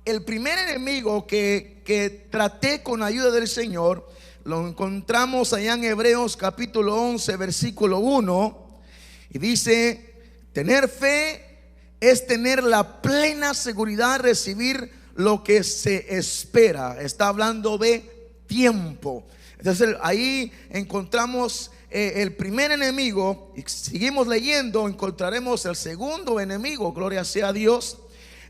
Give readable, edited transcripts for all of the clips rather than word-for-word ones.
el primer enemigo que traté con ayuda del Señor lo encontramos allá en Hebreos capítulo 11 versículo 1, y dice: tener fe es tener la plena seguridad de recibir lo que se espera. Está hablando de tiempo. Entonces ahí encontramos el primer enemigo, y seguimos leyendo, encontraremos el segundo enemigo, gloria sea a Dios.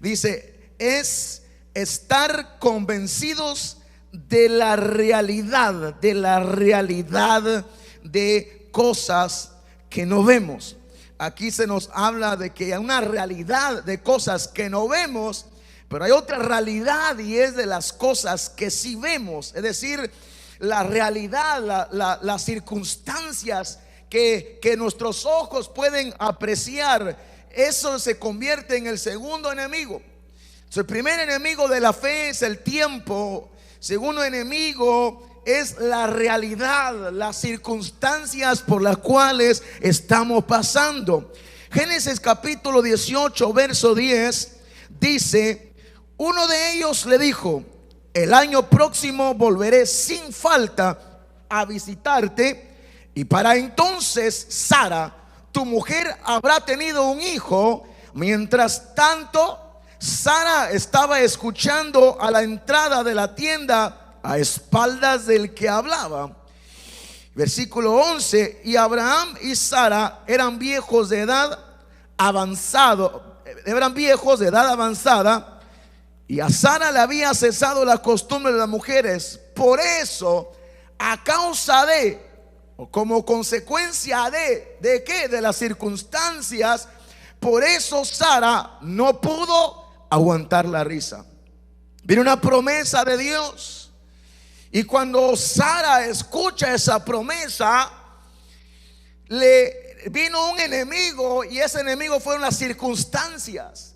Dice: es estar convencidos de la realidad de cosas que no vemos. Aquí se nos habla de que hay una realidad de cosas que no vemos, pero hay otra realidad, y es de las cosas que sí vemos. Es decir, la realidad, las circunstancias que nuestros ojos pueden apreciar. Eso se convierte en el segundo enemigo. El primer enemigo de la fe es el tiempo. Segundo enemigo es la realidad, las circunstancias por las cuales estamos pasando. Génesis capítulo 18 verso 10 dice: uno de ellos le dijo: el año próximo volveré sin falta a visitarte, y para entonces Sara, tu mujer, habrá tenido un hijo. Mientras tanto, Sara estaba escuchando a la entrada de la tienda, a espaldas del que hablaba. Versículo 11: y Abraham y Sara eran viejos de edad avanzada, y a Sara le había cesado la costumbre de las mujeres. Por eso, a causa de, o como consecuencia ¿de qué? De las circunstancias, por eso Sara no pudo aguantar la risa. Viene una promesa de Dios, y cuando Sara escucha esa promesa, le vino un enemigo, y ese enemigo fueron las circunstancias.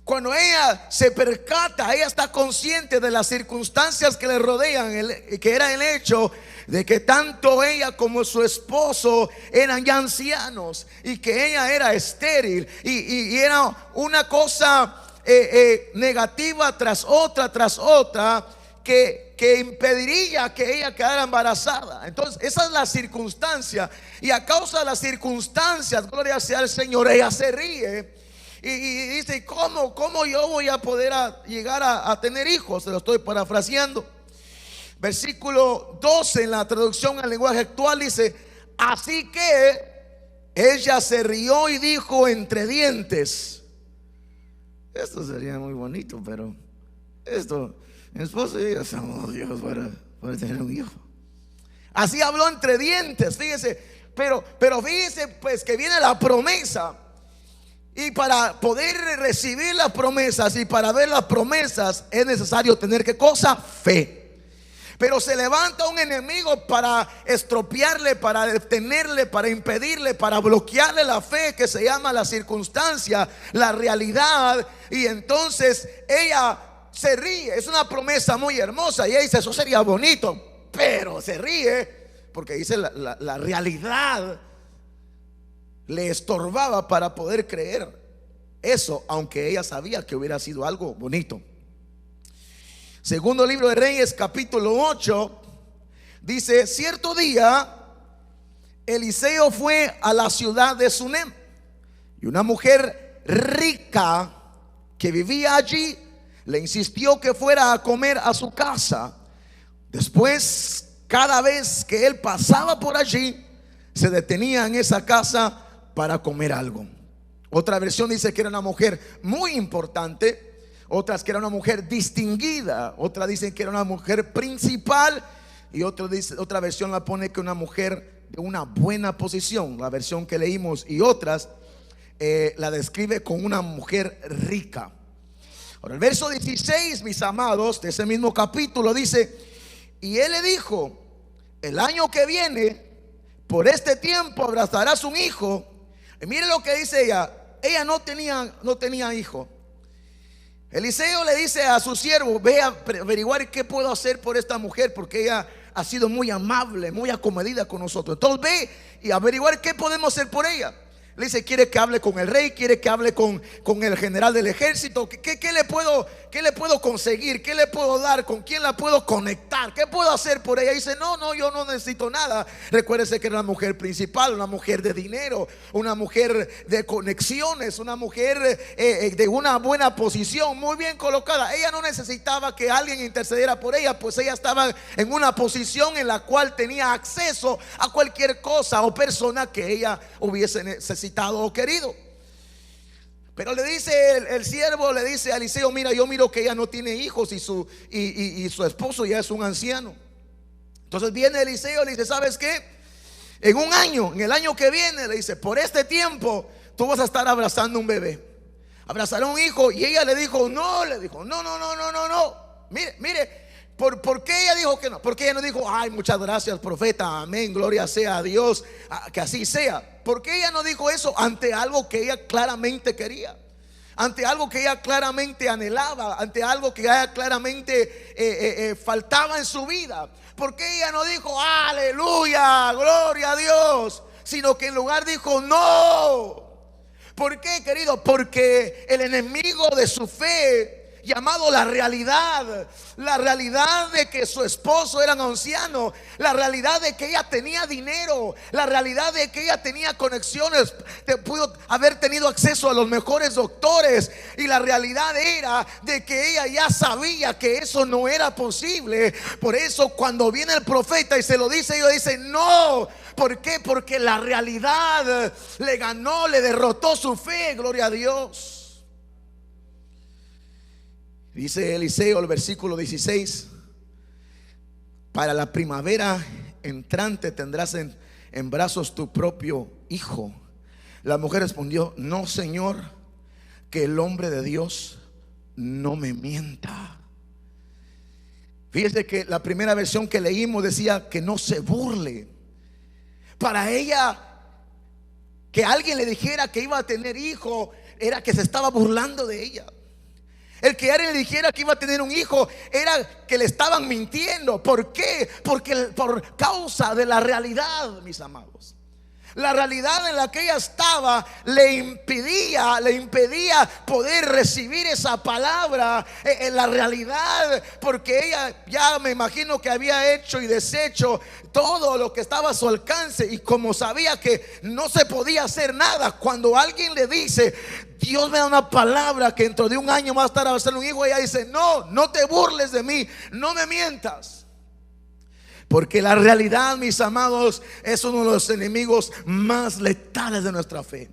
Cuando ella se percata, ella está consciente de las circunstancias que le rodean, que era el hecho de que tanto ella como su esposo eran ya ancianos, y que ella era estéril, y era una cosa negativa tras otra que impediría que ella quedara embarazada. Entonces esa es la circunstancia, y a causa de las circunstancias, gloria sea al Señor, ella se ríe y dice: ¿Cómo yo voy a poder llegar a tener hijos? Se lo estoy parafraseando. Versículo 12 en la traducción al lenguaje actual dice: así que ella se rió y dijo entre dientes. Esto sería muy bonito, pero mi esposo y yo somos viejos para tener un hijo. Así habló entre dientes, fíjese. Pero fíjese pues que viene la promesa, y para poder recibir las promesas y para ver las promesas es necesario tener ¿qué cosa? Fe. Pero se levanta un enemigo para estropearle, para detenerle, para impedirle, para bloquearle la fe, que se llama la circunstancia, la realidad. Y entonces ella se ríe. Es una promesa muy hermosa, y ella dice: eso sería bonito, pero se ríe porque dice la realidad le estorbaba para poder creer eso, aunque ella sabía que hubiera sido algo bonito. Segundo libro de Reyes capítulo 8 dice: cierto día Eliseo fue a la ciudad de Sunem, y una mujer rica que vivía allí le insistió que fuera a comer a su casa. Después, cada vez que él pasaba por allí, se detenía en esa casa para comer algo. Otra versión dice que era una mujer muy importante, otras que era una mujer distinguida, otras dicen que era una mujer principal, y otra versión la pone que una mujer de una buena posición, la versión que leímos, y otras la describe como una mujer rica. Ahora el verso 16, mis amados, de ese mismo capítulo dice: y él le dijo: el año que viene, por este tiempo, abrazarás un hijo. Y mire lo que dice ella. Ella no tenía hijo. Eliseo le dice a su siervo: ve a averiguar qué puedo hacer por esta mujer, porque ella ha sido muy amable, muy acomedida con nosotros. Entonces ve y averiguar qué podemos hacer por ella. Le dice, quiere que hable con el rey, quiere que hable con el general del ejército. ¿Qué le puedo conseguir? ¿Qué le puedo dar? ¿Con quién la puedo conectar? ¿Qué puedo hacer por ella? Y dice, no, yo no necesito nada. Recuérdese que era una mujer principal, una mujer de dinero, una mujer de conexiones, una mujer de una buena posición, muy bien colocada. Ella no necesitaba que alguien intercediera por ella, pues ella estaba en una posición en la cual tenía acceso a cualquier cosa o persona que ella hubiese necesitado o querido. Pero le dice el siervo, le dice a Eliseo, mira, yo miro que ella no tiene hijos y su esposo ya es un anciano. Entonces viene Eliseo y le dice, ¿sabes qué? En el año que viene, le dice, por este tiempo tú vas a estar abrazando un bebé, abrazará un hijo. Y ella le dijo, no. Mire, ¿por qué ella dijo que no? Porque ella no dijo, ay, muchas gracias, profeta, amén, gloria sea a Dios, que así sea. ¿Por qué ella no dijo eso ante algo que ella claramente quería? Ante algo que ella claramente anhelaba, ante algo que ella claramente faltaba en su vida. ¿Por qué ella no dijo, aleluya, gloria a Dios? Sino que en lugar dijo, no. ¿Por qué, querido? Porque el enemigo de su fe, llamado la realidad de que su esposo era un anciano, la realidad de que ella tenía dinero, la realidad de que ella tenía conexiones, pudo haber tenido acceso a los mejores doctores, y la realidad era de que ella ya sabía que eso no era posible. Por eso cuando viene el profeta y se lo dice, ella dice, no. ¿Por qué? Porque la realidad le ganó, le derrotó su fe, gloria a Dios. Dice Eliseo, el versículo 16, para la primavera entrante tendrás en brazos tu propio hijo. La mujer respondió, no, Señor, que el hombre de Dios no me mienta. Fíjese que la primera versión que leímos decía que no se burle. Para ella, que alguien le dijera que iba a tener hijo era que se estaba burlando de ella. El que alguien le dijera que iba a tener un hijo era que le estaban mintiendo. ¿Por qué? Porque por causa de la realidad, mis amados. La realidad en la que ella estaba le impedía poder recibir esa palabra. La realidad, porque ella ya me imagino que había hecho y deshecho todo lo que estaba a su alcance, y como sabía que no se podía hacer nada, cuando alguien le dice, Dios me da una palabra que dentro de un año va a estar a ser un hijo, ella dice, no te burles de mí, no me mientas. Porque la realidad, mis amados, es uno de los enemigos más letales de nuestra fe.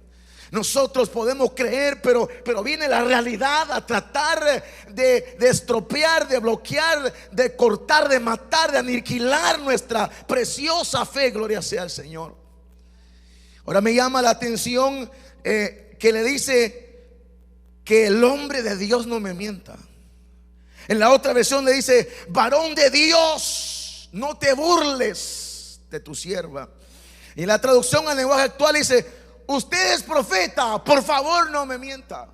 Nosotros podemos creer, pero viene la realidad a tratar de estropear, de bloquear, de cortar, de matar, de aniquilar nuestra preciosa fe. Gloria sea al Señor. Ahora me llama la atención que le dice que el hombre de Dios no me mienta. En la otra versión le dice, varón de Dios, no te burles de tu sierva. Y la traducción al lenguaje actual dice, usted es profeta, por favor no me mienta.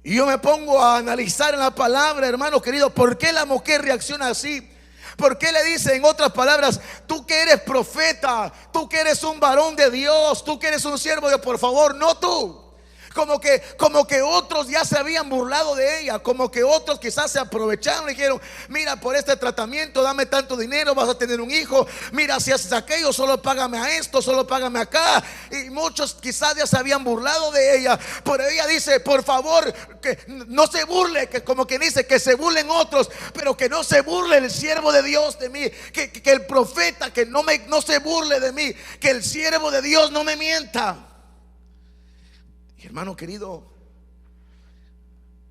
Y yo me pongo a analizar en la palabra, hermano querido, ¿por qué la mujer reacciona así? ¿Por qué le dice en otras palabras, tú que eres profeta, tú que eres un varón de Dios, tú que eres un siervo de Dios, por favor, no tú? Como que otros ya se habían burlado de ella, como que otros quizás se aprovecharon y dijeron, mira, por este tratamiento dame tanto dinero, vas a tener un hijo. Mira, si haces aquello, solo págame a esto, solo págame acá. Y muchos quizás ya se habían burlado de ella. Pero ella dice, por favor, que no se burle, que como que dice, que se burlen otros, pero que no se burle el siervo de Dios de mí, que el profeta, que no se burle de mí, que el siervo de Dios no me mienta. Y hermano querido,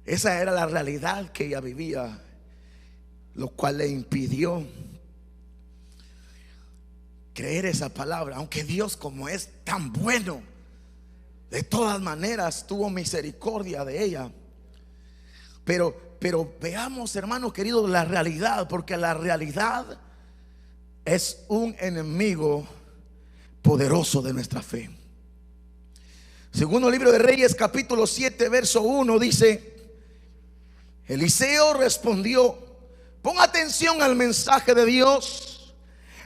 esa era la realidad que ella vivía, lo cual le impidió creer esa palabra. Aunque Dios, como es tan bueno, de todas maneras tuvo misericordia de ella. Pero veamos, hermano querido, la realidad, porque la realidad es un enemigo poderoso de nuestra fe. Segundo libro de Reyes, capítulo 7, verso 1 dice, Eliseo respondió, pon atención al mensaje de Dios.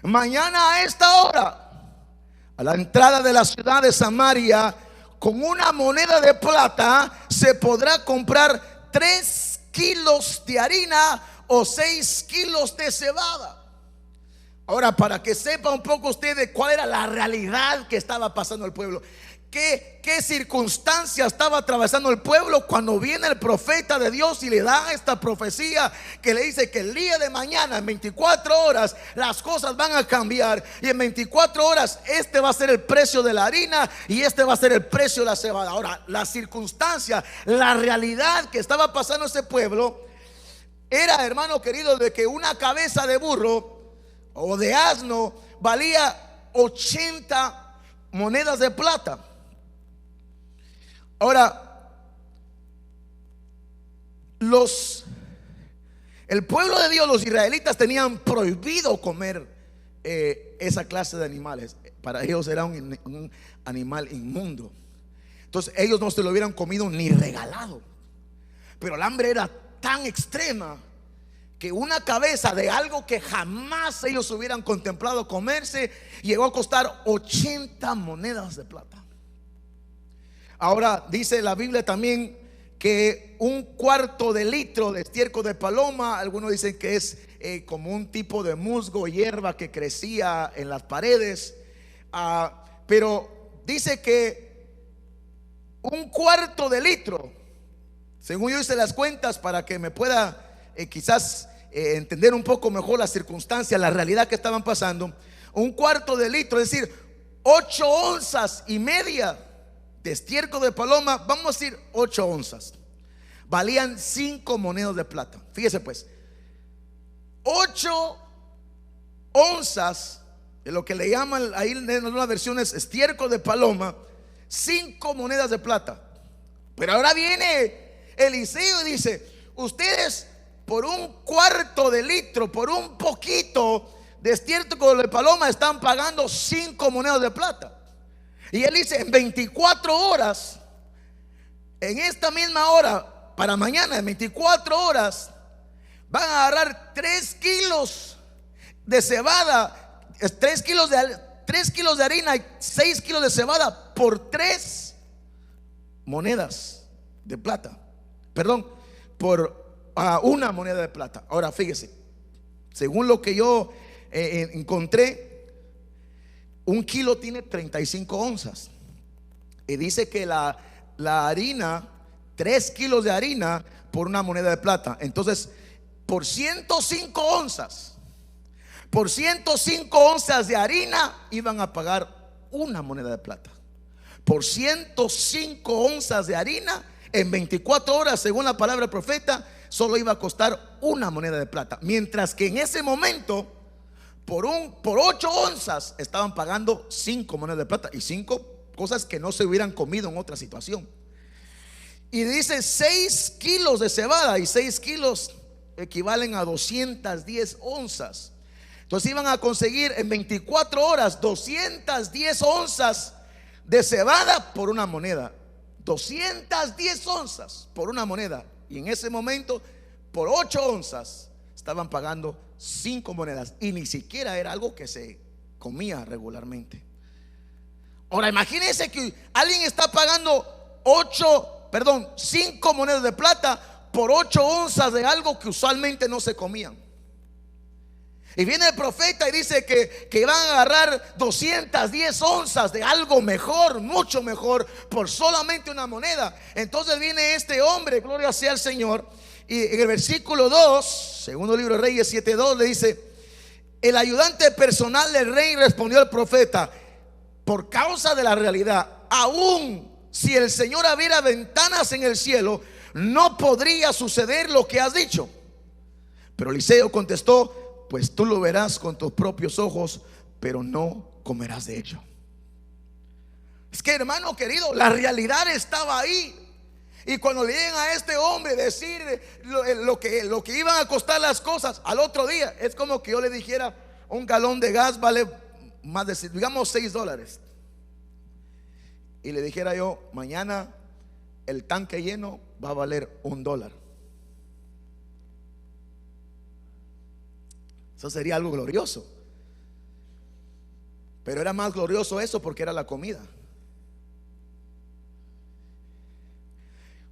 Mañana a esta hora, a la entrada de la ciudad de Samaria, con una moneda de plata se podrá comprar 3 kilos de harina o 6 kilos de cebada. Ahora, para que sepa un poco usted de cuál era la realidad que estaba pasando el pueblo, qué circunstancia estaba atravesando el pueblo, cuando viene el profeta de Dios y le da esta profecía que le dice que el día de mañana, en 24 horas, las cosas van a cambiar, y en 24 horas este va a ser el precio de la harina y este va a ser el precio de la cebada. Ahora, la circunstancia, la realidad que estaba pasando ese pueblo era, hermano querido, de que una cabeza de burro o de asno valía 80 monedas de plata. Ahora, el pueblo de Dios, los israelitas, tenían prohibido comer esa clase de animales. Para ellos era un animal inmundo. Entonces ellos no se lo hubieran comido ni regalado. Pero el hambre era tan extrema que una cabeza de algo que jamás ellos hubieran contemplado comerse llegó a costar 80 monedas de plata. Ahora dice la Biblia también que 1/4 de litro de estiércol de paloma, algunos dicen que es como un tipo de musgo, hierba que crecía en las paredes, pero dice que 1/4 de litro, según yo hice las cuentas para que me pueda quizás entender un poco mejor las circunstancias, la realidad que estaban pasando. 1/4 de litro, es decir, 8 onzas y media de estiércol de paloma, vamos a decir 8 onzas, valían 5 monedas de plata. Fíjese pues, 8 onzas de lo que le llaman ahí en algunas versiones estiércol de paloma, 5 monedas de plata. Pero ahora viene Eliseo y dice: ustedes por 1/4 de litro, por un poquito de estiércol de paloma, están pagando 5 monedas de plata. Y él dice: en 24 horas, en esta misma hora, para mañana, en 24 horas, van a agarrar 3 kilos de cebada, 3 kilos de harina y 6 kilos de cebada por 3 monedas de plata. Perdón, por una moneda de plata. Ahora fíjese, según lo que yo encontré, 1 kilo tiene 35 onzas. Y dice que la harina, 3 kilos de harina por una moneda de plata. Entonces, por 105 onzas, por 105 onzas de harina iban a pagar una moneda de plata. Por 105 onzas de harina, en 24 horas, según la palabra del profeta, solo iba a costar una moneda de plata. Mientras que en ese momento, por 8 onzas estaban pagando 5 monedas de plata, y 5 cosas que no se hubieran comido en otra situación. Y dice 6 kilos de cebada, y 6 kilos equivalen a 210 onzas. Entonces iban a conseguir en 24 horas 210 onzas de cebada por una moneda. 210 onzas por una moneda. Y en ese momento, por 8 onzas estaban pagando 5 monedas, y ni siquiera era algo que se comía regularmente. Ahora imagínense que alguien está pagando 5 monedas de plata por 8 onzas de algo que usualmente no se comían. Y viene el profeta y dice que van a agarrar 210 onzas de algo mejor, mucho mejor, por solamente una moneda. Entonces viene este hombre, gloria sea al Señor, y en el versículo 2, segundo libro de Reyes 7:2, le dice: el ayudante personal del rey respondió al profeta: por causa de la realidad, aún si el Señor abriera ventanas en el cielo, no podría suceder lo que has dicho. Pero Eliseo contestó: pues tú lo verás con tus propios ojos, pero no comerás de ello. Es que, hermano querido, la realidad estaba ahí. Y cuando le llegan a este hombre decir lo que iban a costar las cosas al otro día, es como que yo le dijera: un galón de gas vale más de, digamos, $6. Y le dijera yo: mañana el tanque lleno va a valer $1. Eso sería algo glorioso. Pero era más glorioso eso porque era la comida.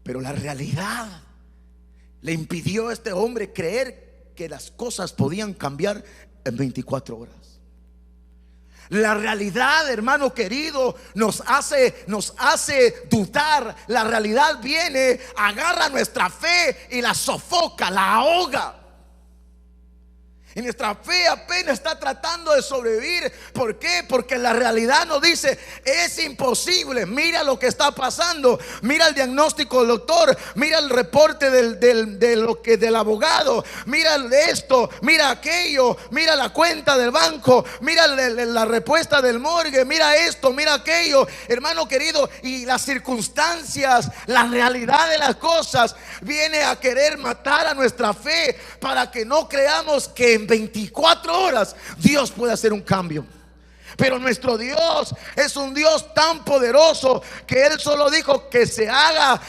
Pero la realidad le impidió a este hombre creer que las cosas podían cambiar en 24 horas. La realidad, hermano querido, nos hace dudar. La realidad viene, agarra nuestra fe y la sofoca, la ahoga. Y nuestra fe apenas está tratando de sobrevivir. ¿Por qué? Porque la realidad nos dice: es imposible. Mira lo que está pasando. Mira el diagnóstico del doctor. Mira el reporte del abogado. Mira esto, mira aquello. Mira la cuenta del banco. Mira la respuesta del morgue. Mira esto, mira aquello. Hermano querido, y las circunstancias, la realidad de las cosas viene a querer matar a nuestra fe, para que no creamos que en 24 horas Dios puede hacer un cambio. Pero nuestro Dios es un Dios tan poderoso que Él solo dijo que se haga,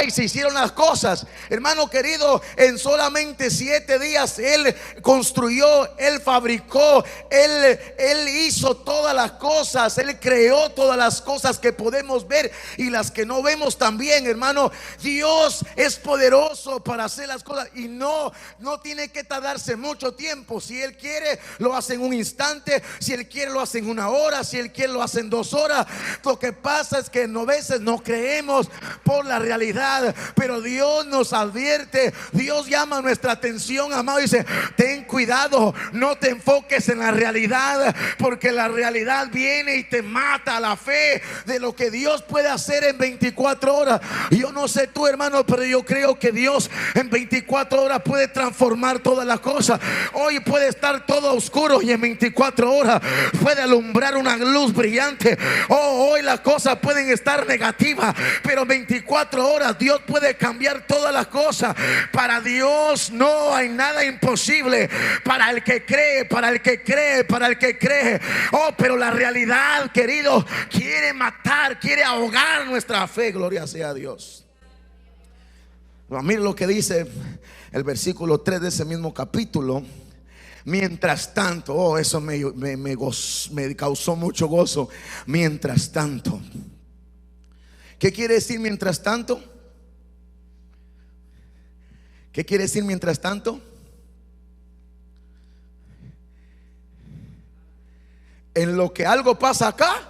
y se hicieron las cosas. Hermano querido, en solamente 7 días Él construyó, Él fabricó, Él hizo todas las cosas. Él creó todas las cosas que podemos ver y las que no vemos también, hermano. Dios es poderoso para hacer las cosas y no tiene que tardarse mucho tiempo. Si Él quiere, lo hace en un instante. Si Él quiere, lo hace en 1 hora. Si Él quiere, lo hace en 2 horas. Lo que pasa es que a veces no creemos por la realidad, pero Dios nos advierte. Dios llama nuestra atención, amado, y dice: ten cuidado, no te enfoques en la realidad, porque la realidad viene y te mata la fe de lo que Dios puede hacer en 24 horas. Yo no sé tú, hermano, pero yo creo que Dios en 24 horas puede transformar todas las cosas. Hoy puede estar todo oscuro y en 24 horas puede alumbrar una luz brillante. Hoy las cosas pueden estar negativas, pero 24 horas Dios puede cambiar todas las cosas. Para Dios no hay nada imposible. Para el que cree, para el que cree, para el que cree. Pero la realidad, querido, quiere matar, quiere ahogar nuestra fe. Gloria sea a Dios. Mire lo que dice el versículo 3 de ese mismo capítulo. Mientras tanto, eso me causó mucho gozo. Mientras tanto, ¿qué quiere decir mientras tanto? ¿Qué quiere decir mientras tanto? En lo que algo pasa acá,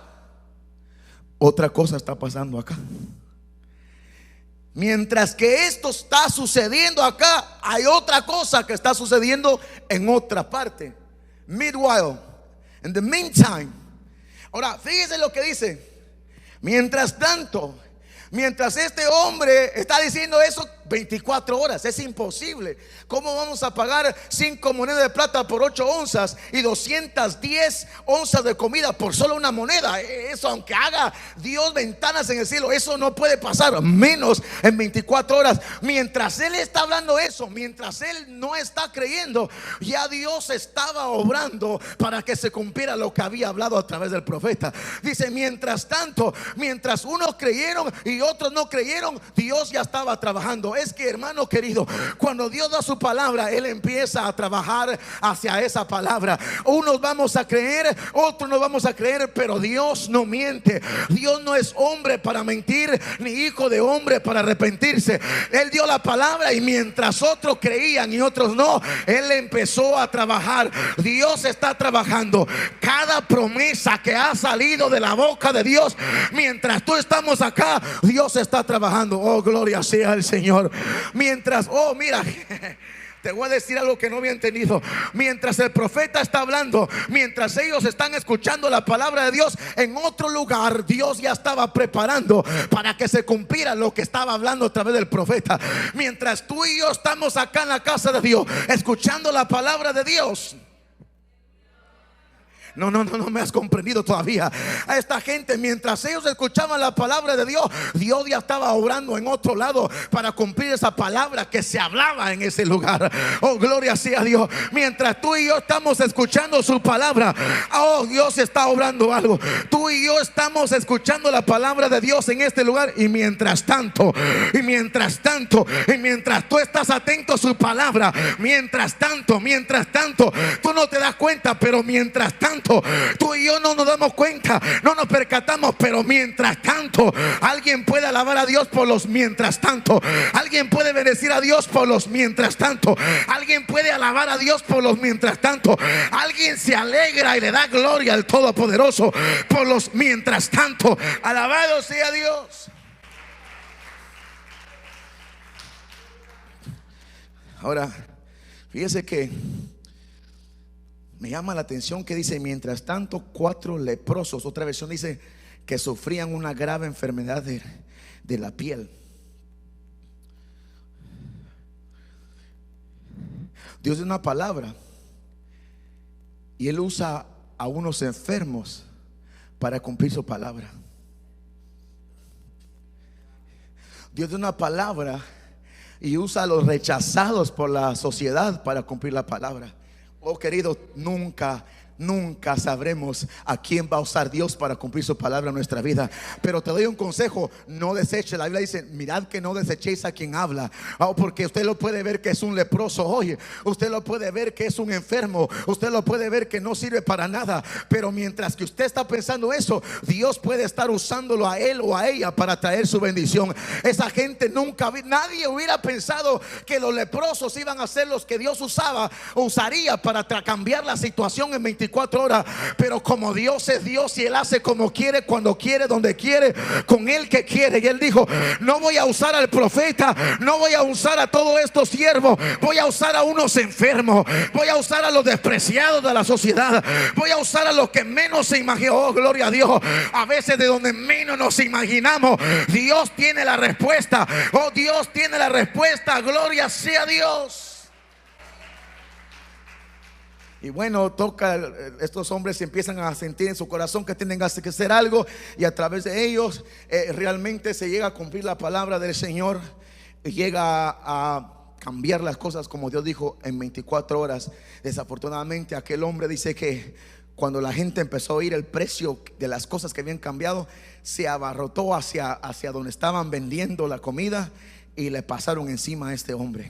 otra cosa está pasando acá. Mientras que esto está sucediendo acá, hay otra cosa que está sucediendo en otra parte. Meanwhile, in the meantime. Ahora, fíjese lo que dice. Mientras tanto, mientras este hombre está diciendo eso, 24 horas, es imposible. ¿Cómo vamos a pagar 5 monedas de plata por 8 onzas y 210 onzas de comida por solo una moneda? Eso, aunque haga Dios ventanas en el cielo, eso no puede pasar, menos en 24 horas. Mientras él está hablando eso, mientras él no está creyendo, ya Dios estaba obrando para que se cumpliera lo que había hablado a través del profeta. Dice: mientras tanto, mientras unos creyeron y otros no creyeron, Dios ya estaba trabajando. Es que, hermano querido, cuando Dios da su palabra, Él empieza a trabajar hacia esa palabra. Unos vamos a creer, otros no vamos a creer, pero Dios no miente. Dios no es hombre para mentir, ni hijo de hombre para arrepentirse. Él dio la palabra y mientras otros creían y otros no, Él empezó a trabajar. Dios está trabajando. Cada promesa que ha salido de la boca de Dios, mientras tú estamos acá, Dios está trabajando. Oh, gloria sea al Señor. Mientras, mira, te voy a decir algo que no había entendido. Mientras el profeta está hablando, mientras ellos están escuchando la palabra de Dios, en otro lugar Dios ya estaba preparando para que se cumpliera lo que estaba hablando a través del profeta. Mientras tú y yo estamos acá en la casa de Dios escuchando la palabra de Dios. No me has comprendido todavía. A esta gente, mientras ellos escuchaban la palabra de Dios, Dios ya estaba obrando en otro lado para cumplir esa palabra que se hablaba en ese lugar. Oh, gloria sea a Dios. Mientras tú y yo estamos escuchando su palabra, oh, Dios está obrando algo. Tú y yo estamos escuchando la palabra de Dios en este lugar. Y mientras tanto, y mientras tú estás atento a su palabra, mientras tanto, tú no te das cuenta, pero mientras tanto tanto, tú y yo no nos damos cuenta, no nos percatamos, pero mientras tanto, alguien puede alabar a Dios por los mientras tanto. Alguien puede bendecir a Dios por los mientras tanto. Alguien puede alabar a Dios por los mientras tanto. Alguien se alegra y le da gloria al Todopoderoso por los mientras tanto. Alabado sea Dios. Ahora, fíjese que me llama la atención que dice: mientras tanto, 4 leprosos, otra versión dice que sufrían una grave enfermedad de la piel. Dios da una palabra y Él usa a unos enfermos para cumplir su palabra. Dios da una palabra y usa a los rechazados por la sociedad para cumplir la palabra. Oh querido, nunca sabremos a quién va a usar Dios para cumplir su palabra en nuestra vida. Pero te doy un consejo: no deseche. La Biblia dice: mirad que no desechéis a quien habla. Porque usted lo puede ver que es un leproso hoy, usted lo puede ver que es un enfermo, usted lo puede ver que no sirve para nada. Pero mientras que usted está pensando eso, Dios puede estar usándolo a él o a ella para traer su bendición. Esa gente nadie hubiera pensado que los leprosos iban a ser los que Dios usaría para cambiar la situación en 24 horas. Pero como Dios es Dios y Él hace como quiere, cuando quiere, donde quiere, con el que quiere. Y Él dijo: no voy a usar al profeta, no voy a usar a todos estos siervos, voy a usar a unos enfermos, voy a usar a los despreciados de la sociedad, voy a usar a los que menos se imaginan. Oh, gloria a Dios. A veces de donde menos nos imaginamos, Dios tiene la respuesta. Oh, Dios tiene la respuesta. Gloria sea a Dios. Y bueno, estos hombres empiezan a sentir en su corazón que tienen que hacer algo, y a través de ellos realmente se llega a cumplir la palabra del Señor, y llega a cambiar las cosas como Dios dijo en 24 horas. Desafortunadamente, aquel hombre dice que cuando la gente empezó a oír el precio de las cosas que habían cambiado, se abarrotó hacia donde estaban vendiendo la comida y le pasaron encima a este hombre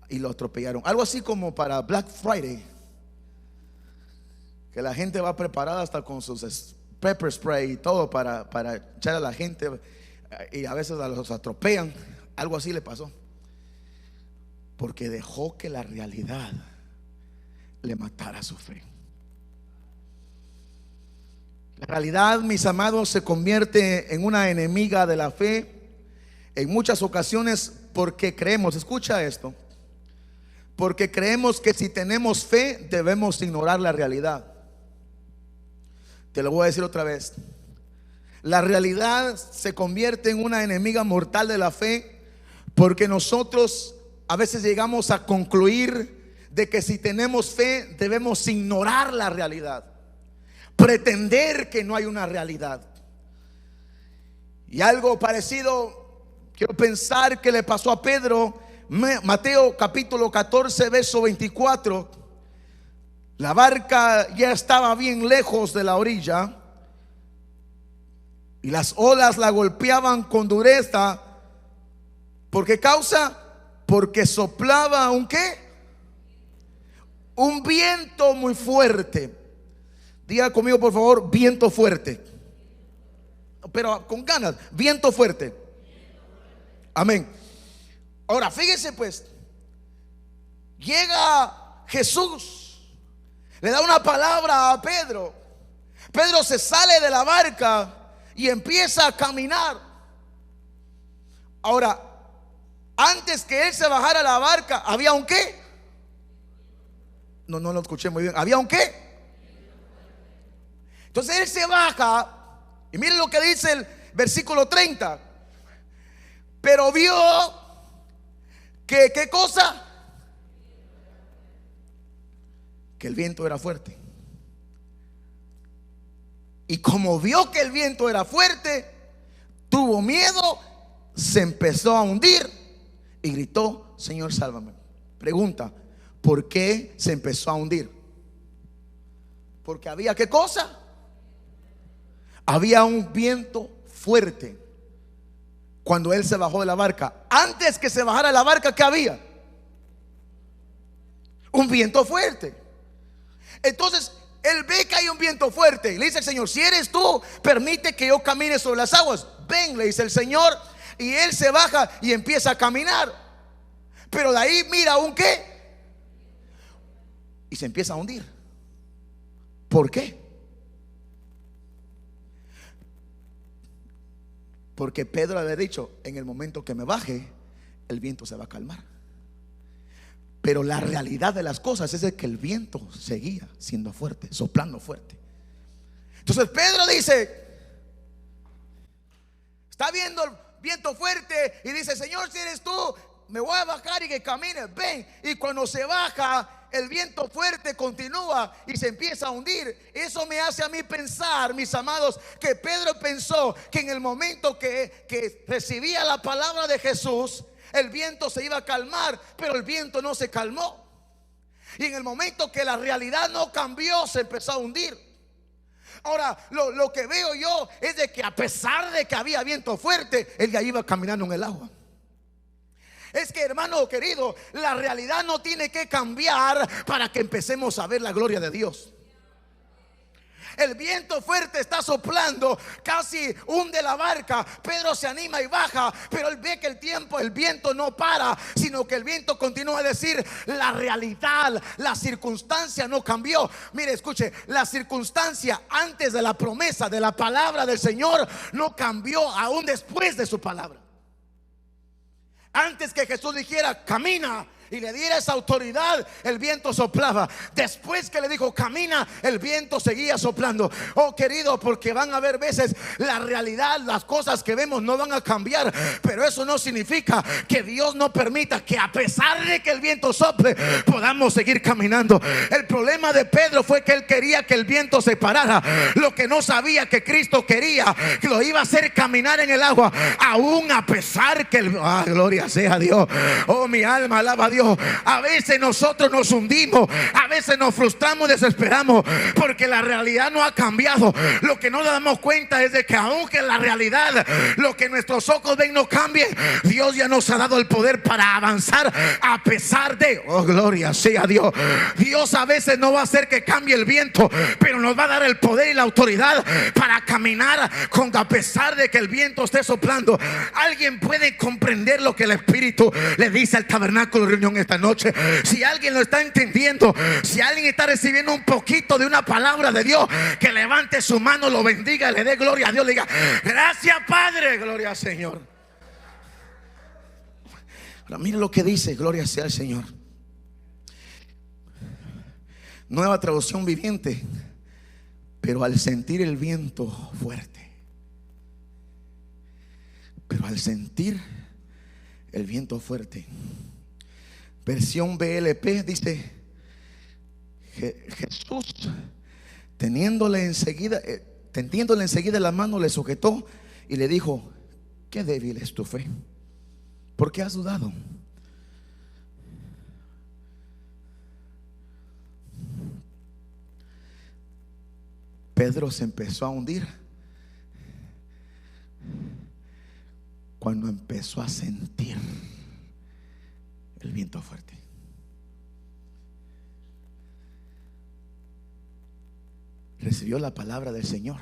y lo atropellaron. Algo así como para Black Friday, que la gente va preparada hasta con sus pepper spray y todo para echar a la gente, y a veces los atropellan. Algo así le pasó, porque dejó que la realidad le matara su fe. La realidad, mis amados, se convierte en una enemiga de la fe en muchas ocasiones, porque creemos, escucha esto, porque creemos que si tenemos fe debemos ignorar la realidad. Te lo voy a decir otra vez: la realidad se convierte en una enemiga mortal de la fe, porque nosotros a veces llegamos a concluir de que si tenemos fe debemos ignorar la realidad, pretender que no hay una realidad. Y algo parecido quiero pensar que le pasó a Pedro. Mateo capítulo 14 verso 24. La barca ya estaba bien lejos de la orilla y las olas la golpeaban con dureza. ¿Por qué causa? Porque soplaba un ¿qué? Un viento muy fuerte. Diga conmigo por favor: viento fuerte. Pero con ganas, viento fuerte. Amén. Ahora fíjese pues, llega Jesús, le da una palabra a Pedro. Pedro se sale de la barca y empieza a caminar. Ahora, antes que él se bajara a la barca, ¿había un qué? No lo escuché muy bien. ¿Había un qué? Entonces él se baja y miren lo que dice el versículo 30. Pero vio que, ¿qué cosa? Que el viento era fuerte. Y como vio que el viento era fuerte, tuvo miedo, se empezó a hundir y gritó: Señor, sálvame. Pregunta: ¿por qué se empezó a hundir? Porque había ¿qué cosa? Había un viento fuerte. Cuando él se bajó de la barca, antes que se bajara de la barca, ¿qué había? Un viento fuerte. Entonces él ve que hay un viento fuerte y le dice al Señor: si eres tú, permite que yo camine sobre las aguas. Ven, le dice el Señor, y él se baja y empieza a caminar. Pero de ahí mira un qué, y se empieza a hundir. ¿Por qué? Porque Pedro había dicho: en el momento que me baje, el viento se va a calmar. Pero la realidad de las cosas es de que el viento seguía siendo fuerte, soplando fuerte. Entonces Pedro dice, está viendo el viento fuerte y dice: Señor, si eres tú, me voy a bajar y que camine. Ven. Y cuando se baja, el viento fuerte continúa y se empieza a hundir. Eso me hace a mí pensar, mis amados, que Pedro pensó que en el momento que recibía la palabra de Jesús, el viento se iba a calmar, pero el viento no se calmó. Y en el momento que la realidad no cambió, se empezó a hundir. Ahora, lo que veo yo es de que a pesar de que había viento fuerte, él ya iba caminando en el agua. Es que, hermano querido, la realidad no tiene que cambiar para que empecemos a ver la gloria de Dios. El viento fuerte está soplando, casi hunde la barca. Pedro se anima y baja, pero él ve que el viento no para, sino que el viento continúa a decir: la realidad, la circunstancia no cambió. Mire, escuche, la circunstancia antes de la promesa de la palabra del Señor no cambió aún después de su palabra. Antes que Jesús dijera: camina, y le diera esa autoridad, el viento soplaba. Después que le dijo: camina, el viento seguía soplando. Oh, querido, porque van a haber veces la realidad, las cosas que vemos no van a cambiar, pero eso no significa que Dios no permita que, a pesar de que el viento sople, podamos seguir caminando. El problema de Pedro fue que él quería que el viento se parara. Lo que no sabía que Cristo quería, que lo iba a hacer caminar en el agua, aún a pesar que gloria sea a Dios. Oh, mi alma alaba a Dios. A veces nosotros nos hundimos, a veces nos frustramos, desesperamos, porque la realidad no ha cambiado. Lo que no nos damos cuenta es de que aunque la realidad, lo que nuestros ojos ven, no cambie, Dios ya nos ha dado el poder para avanzar a pesar de, oh, gloria sea a Dios. Dios a veces no va a hacer que cambie el viento, pero nos va a dar el poder y la autoridad para caminar a pesar de que el viento esté soplando. ¿Alguien puede comprender lo que el Espíritu le dice al Tabernáculo de Reunión esta noche? Si alguien lo está entendiendo, si alguien está recibiendo un poquito de una palabra de Dios, que levante su mano, lo bendiga, le dé gloria a Dios, le diga: gracias, Padre, gloria al Señor. Ahora mire lo que dice, gloria sea al Señor. Nueva traducción viviente: pero al sentir el viento fuerte, pero al sentir el viento fuerte. Versión BLP dice: Jesús, tendiéndole enseguida la mano, le sujetó y le dijo: qué débil es tu fe, ¿por qué has dudado? Pedro se empezó a hundir cuando empezó a sentir el viento fuerte. Recibió la palabra del Señor.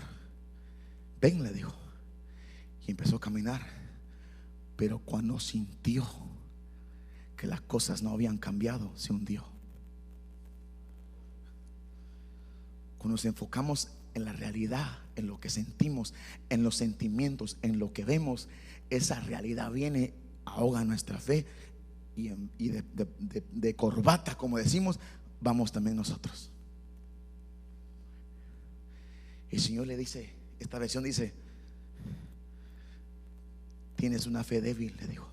Ven, le dijo, y empezó a caminar. Pero cuando sintió que las cosas no habían cambiado, se hundió. Cuando nos enfocamos en la realidad, en lo que sentimos, en los sentimientos, en lo que vemos, esa realidad viene, ahoga nuestra fe, y de corbata, como decimos, vamos también nosotros. El Señor le dice, esta versión dice: tienes una fe débil, le dijo,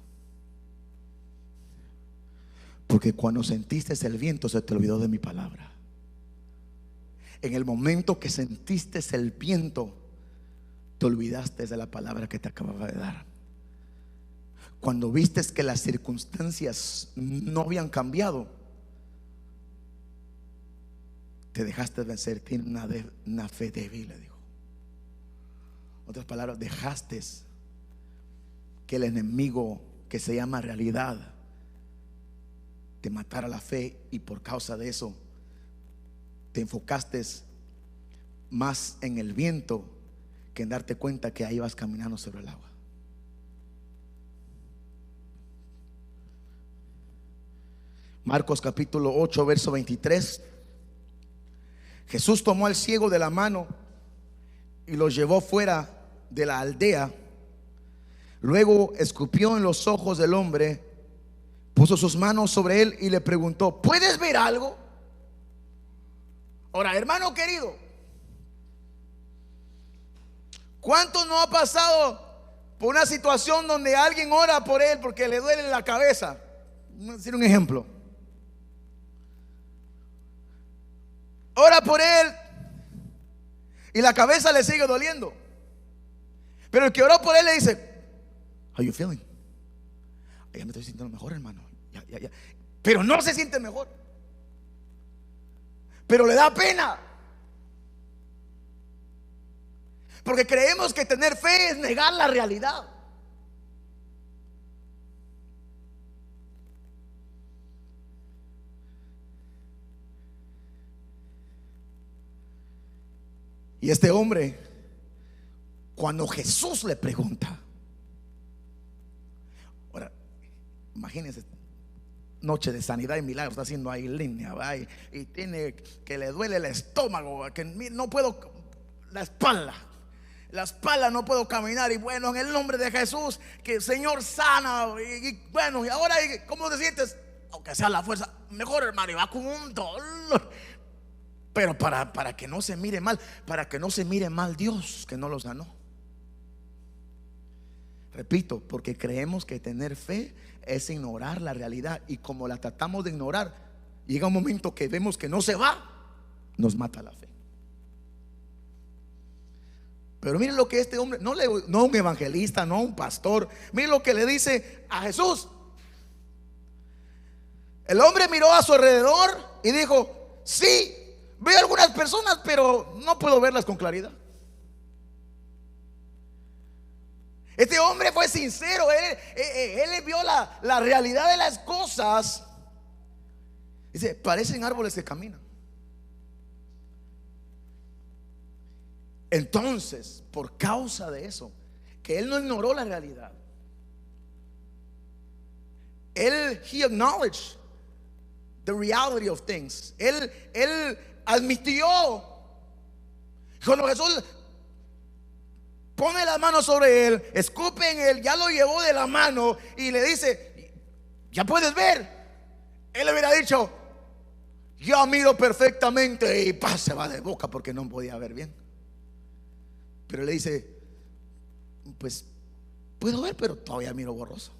porque cuando sentiste el viento se te olvidó de mi palabra. En el momento que sentiste el viento, te olvidaste de la palabra que te acababa de dar. Cuando viste que las circunstancias no habían cambiado, te dejaste vencer. Tienes una fe débil, le dijo. Otras palabras, dejaste que el enemigo, que se llama realidad, te matara la fe, y por causa de eso te enfocaste más en el viento que en darte cuenta que ahí vas caminando sobre el agua. Marcos capítulo 8 verso 23. Jesús tomó al ciego de la mano y lo llevó fuera de la aldea. Luego escupió en los ojos del hombre, puso sus manos sobre él y le preguntó: ¿puedes ver algo? Ahora, hermano querido, ¿cuánto no ha pasado por una situación donde alguien ora por él porque le duele la cabeza? Voy a decir un ejemplo. Ora por él y la cabeza le sigue doliendo, pero el que oró por él le dice: how you feeling? Ya me estoy sintiendo mejor, hermano. Ya. Pero no se siente mejor, pero le da pena, porque creemos que tener fe es negar la realidad. Y este hombre, cuando Jesús le pregunta, ahora imagínense, noche de sanidad y milagros, está haciendo ahí línea, ¿va? Y tiene que le duele el estómago, que no puedo, la espalda no puedo caminar, y bueno, en el nombre de Jesús, que el Señor sana, y bueno, y ahora, ¿cómo te sientes? Aunque sea la fuerza, mejor, hermano, y va con un dolor. Pero para que no se mire mal, para que no se mire mal Dios que no lo sanó. Repito, porque creemos que tener fe es ignorar la realidad, y como la tratamos de ignorar, llega un momento que vemos que no se va, nos mata la fe. Pero miren lo que este hombre, no un evangelista, no un pastor, miren lo que le dice a Jesús. El hombre miró a su alrededor y dijo: sí, veo algunas personas, pero no puedo verlas con claridad. Este hombre fue sincero. Él vio la realidad de las cosas. Dice: parecen árboles que caminan. Entonces, por causa de eso, que él no ignoró la realidad, he acknowledged the reality of things. Él admitió. Cuando Jesús pone las manos sobre él, escupe en él, ya lo llevó de la mano y le dice: ya puedes ver. Él le hubiera dicho: yo miro perfectamente, y se va de boca porque no podía ver bien. Pero le dice: pues puedo ver, pero todavía miro borroso.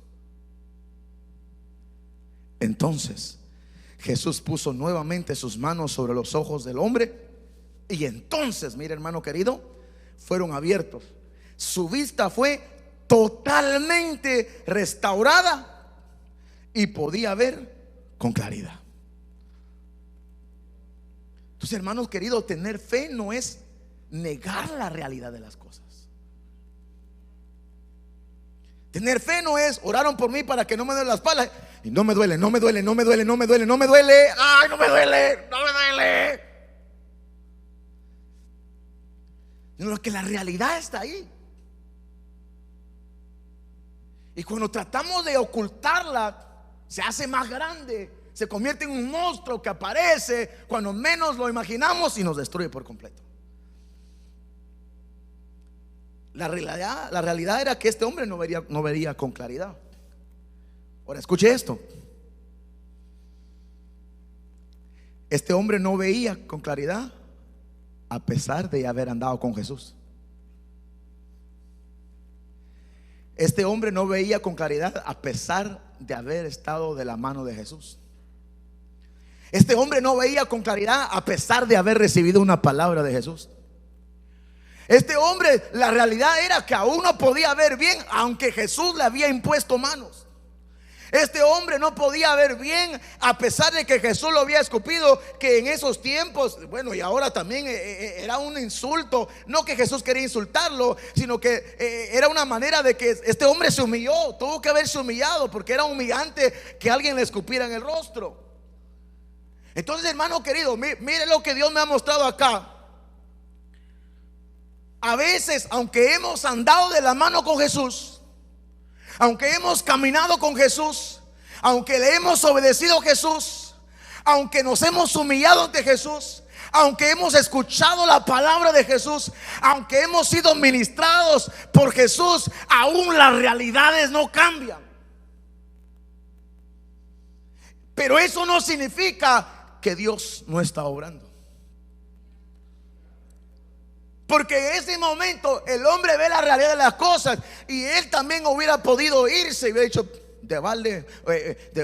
Entonces Jesús puso nuevamente sus manos sobre los ojos del hombre, y entonces, mire, hermano querido, fueron abiertos. Su vista fue totalmente restaurada y podía ver con claridad. Entonces, hermanos queridos, tener fe no es negar la realidad de las cosas. Tener fe no es: oraron por mí para que no me duele la espalda, y no me duele, no me duele, no me duele, no me duele, no me duele, ay, no me duele, no me duele. Sino que la realidad está ahí. Y cuando tratamos de ocultarla, se hace más grande, se convierte en un monstruo que aparece cuando menos lo imaginamos y nos destruye por completo. La realidad era que este hombre no vería con claridad. Ahora escuche esto: este hombre no veía con claridad a pesar de haber andado con Jesús. Este hombre no veía con claridad a pesar de haber estado de la mano de Jesús. Este hombre no veía con claridad a pesar de haber recibido una palabra de Jesús. Este hombre, la realidad era que aún no podía ver bien, aunque Jesús le había impuesto manos. Este hombre no podía ver bien a pesar de que Jesús lo había escupido, que en esos tiempos, bueno, y ahora también era un insulto. No que Jesús quería insultarlo, sino que era una manera de que este hombre se humilló. Tuvo que haberse humillado, porque era humillante que alguien le escupiera en el rostro. Entonces, hermano querido, mire lo que Dios me ha mostrado acá. a veces, aunque hemos andado de la mano con Jesús, aunque hemos caminado con Jesús, aunque le hemos obedecido a Jesús, aunque nos hemos humillado ante Jesús, aunque hemos escuchado la palabra de Jesús, aunque hemos sido ministrados por Jesús, aún las realidades no cambian. Pero eso no significa que Dios no está obrando. Porque en ese momento el hombre ve la realidad de las cosas, y él también hubiera podido irse y hubiera dicho: de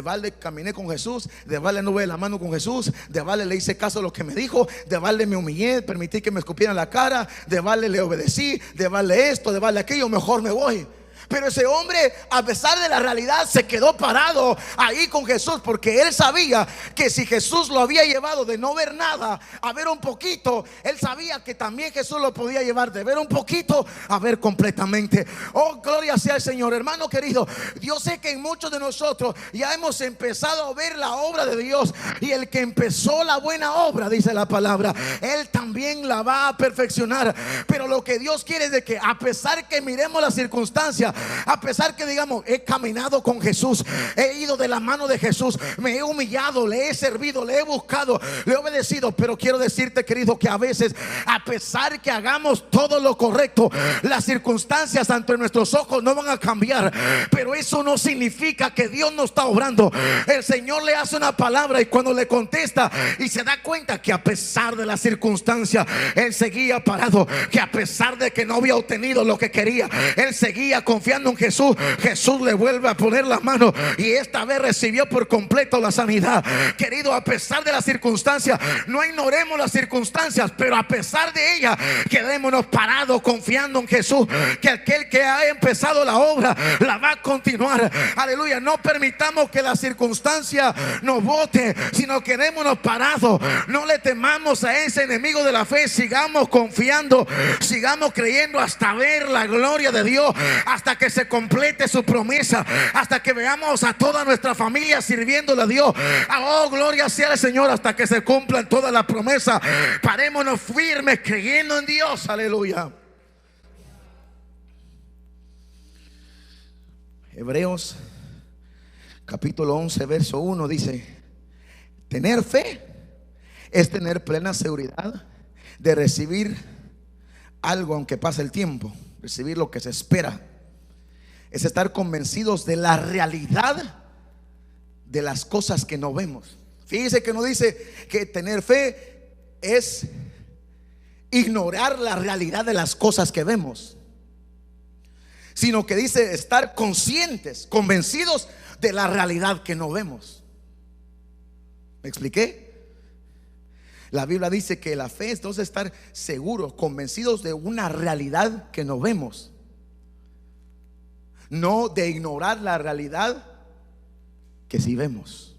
balde caminé con Jesús, de balde anduve de la mano con Jesús, de balde le hice caso a lo que me dijo, de balde me humillé, permití que me escupieran la cara, de balde le obedecí, de balde esto, de balde aquello, mejor me voy. Pero ese hombre, a pesar de la realidad, se quedó parado ahí con Jesús, porque él sabía que si Jesús lo había llevado de no ver nada a ver un poquito, él sabía que también Jesús lo podía llevar de ver un poquito a ver completamente. Oh, gloria sea el Señor. Hermano querido, yo sé que en muchos de nosotros ya hemos empezado a ver la obra de Dios, y el que empezó la buena obra, dice la palabra, él también la va a perfeccionar. Pero lo que Dios quiere es de que, a pesar que miremos las circunstancias, a pesar que digamos: he caminado con Jesús, he ido de la mano de Jesús, me he humillado, le he servido, le he buscado, le he obedecido. Pero quiero decirte, querido, que a veces, a pesar que hagamos todo lo correcto, las circunstancias ante nuestros ojos no van a cambiar. Pero eso no significa que Dios no está obrando. El Señor le hace una palabra, y cuando le contesta y se da cuenta que a pesar de las circunstancias, él seguía parado, que a pesar de que no había obtenido lo que quería, él seguía confiando en Jesús. Jesús le vuelve a poner la mano, y esta vez recibió por completo la sanidad. Querido, a pesar de las circunstancias, no ignoremos las circunstancias, pero a pesar de ellas, quedémonos parados confiando en Jesús, que aquel que ha empezado la obra la va a continuar. Aleluya. No permitamos que la circunstancia nos bote, sino quedémonos parados. No le temamos a ese enemigo de la fe. Sigamos confiando, sigamos creyendo hasta ver la gloria de Dios, hasta que se complete su promesa, hasta que veamos a toda nuestra familia sirviéndole a Dios. Oh, gloria sea al Señor, hasta que se cumplan todas las promesas. Parémonos firmes creyendo en Dios. Aleluya. Hebreos capítulo 11 verso 1 dice: tener fe es tener plena seguridad de recibir algo aunque pase el tiempo. Recibir lo que se espera es estar convencidos de la realidad de las cosas que no vemos. Fíjese que no dice que tener fe es ignorar la realidad de las cosas que vemos, sino que dice estar conscientes, convencidos de la realidad que no vemos. ¿Me expliqué? La Biblia dice que la fe es entonces estar seguros, convencidos de una realidad que no vemos, no de ignorar la realidad que sí vemos.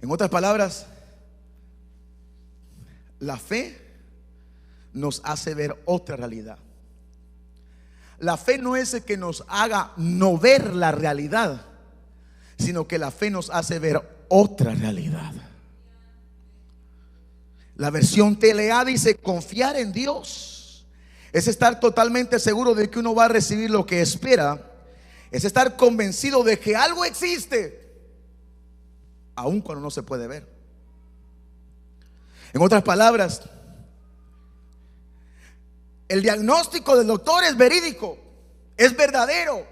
En otras palabras, la fe nos hace ver otra realidad. La fe no es el que nos haga no ver la realidad, sino que la fe nos hace ver otra realidad. La versión TLA dice: confiar en Dios es estar totalmente seguro de que uno va a recibir lo que espera. Es estar convencido de que algo existe, aun cuando no se puede ver. En otras palabras, el diagnóstico del doctor es verídico, es verdadero.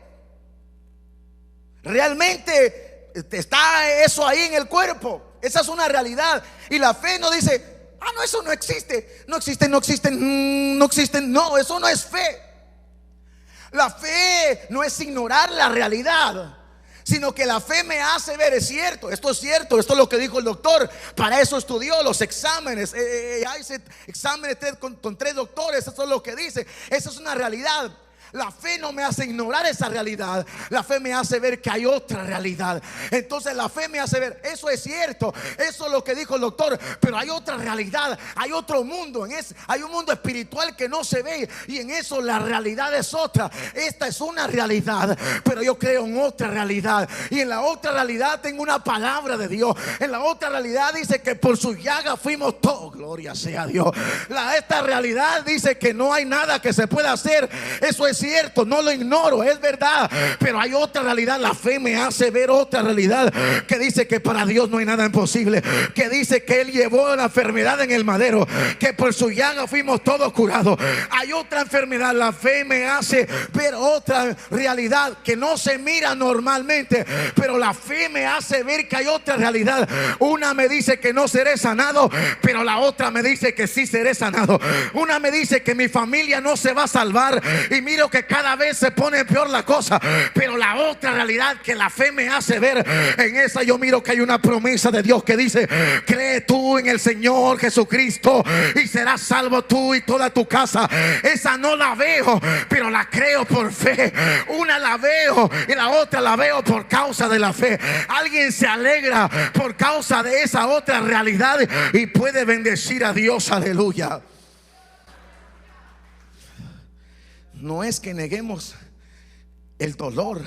Realmente está eso ahí en el cuerpo. Esa es una realidad. Y la fe no dice: ah, no, eso no existe. No existe, no existe, no existe. No, eso no es fe. La fe no es ignorar la realidad, sino que la fe me hace ver: es cierto, esto es lo que dijo el doctor. Para eso estudió los exámenes. Hay exámenes con 3 doctores, eso es lo que dice. Esa es una realidad. La fe no me hace ignorar esa realidad. La fe me hace ver que hay otra realidad. Entonces la fe me hace ver, eso es cierto, eso es lo que dijo el doctor, pero hay otra realidad, hay otro mundo. Hay un mundo espiritual que no se ve, y en eso la realidad es otra. Esta es una realidad, pero yo creo en otra realidad, y en la otra realidad tengo una palabra de Dios. En la otra realidad dice que por su llaga fuimos todos. Gloria sea a Dios. Esta realidad dice que no hay nada que se pueda hacer. Eso es cierto, no lo ignoro, es verdad, pero hay otra realidad. La fe me hace ver otra realidad que dice que para Dios no hay nada imposible, que dice que Él llevó la enfermedad en el madero, que por su llaga fuimos todos curados. Hay otra enfermedad. La fe me hace ver otra realidad que no se mira normalmente, pero la fe me hace ver que hay otra realidad. Una me dice que no seré sanado, pero la otra me dice que sí seré sanado. Una me dice que mi familia no se va a salvar, y miro que cada vez se pone peor la cosa, pero la otra realidad que la fe me hace ver, en esa yo miro que hay una promesa de Dios que dice: cree tú en el Señor Jesucristo y serás salvo tú y toda tu casa. Esa no la veo, pero la creo por fe. Una la veo y la otra la veo por causa de la fe. Alguien se alegra por causa de esa otra realidad y puede bendecir a Dios. Aleluya. No es que neguemos el dolor,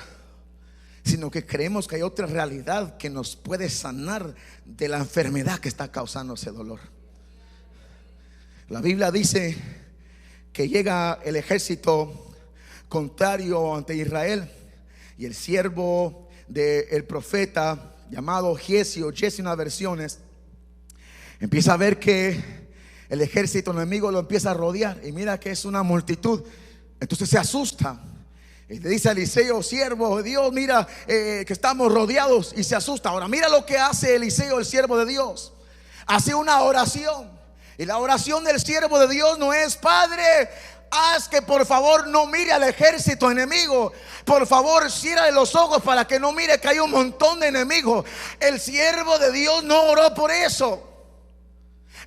sino que creemos que hay otra realidad que nos puede sanar de la enfermedad que está causando ese dolor. La Biblia dice que llega el ejército contrario ante Israel, y el siervo del profeta llamado Giezi, o Jesse en las versiones, empieza a ver que el ejército enemigo lo empieza a rodear, y mira que es una multitud. Entonces se asusta y le dice a Eliseo: siervo de Dios, mira que estamos rodeados, y se asusta. Ahora mira lo que hace Eliseo, el siervo de Dios. Hace una oración, y la oración del siervo de Dios no es: Padre, haz que por favor no mire al ejército enemigo. Por favor, ciérrale los ojos para que no mire que hay un montón de enemigos. El siervo de Dios no oró por eso.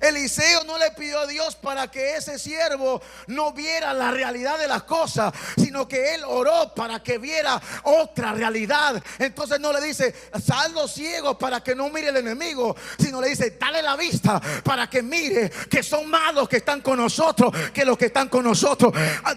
Eliseo no le pidió a Dios para que ese siervo no viera la realidad de las cosas, sino que él oró para que viera otra realidad. Entonces no le dice: sal los ciegos para que no mire el enemigo, sino le dice: dale la vista para que mire que son más los que están con nosotros que los que están con nosotros.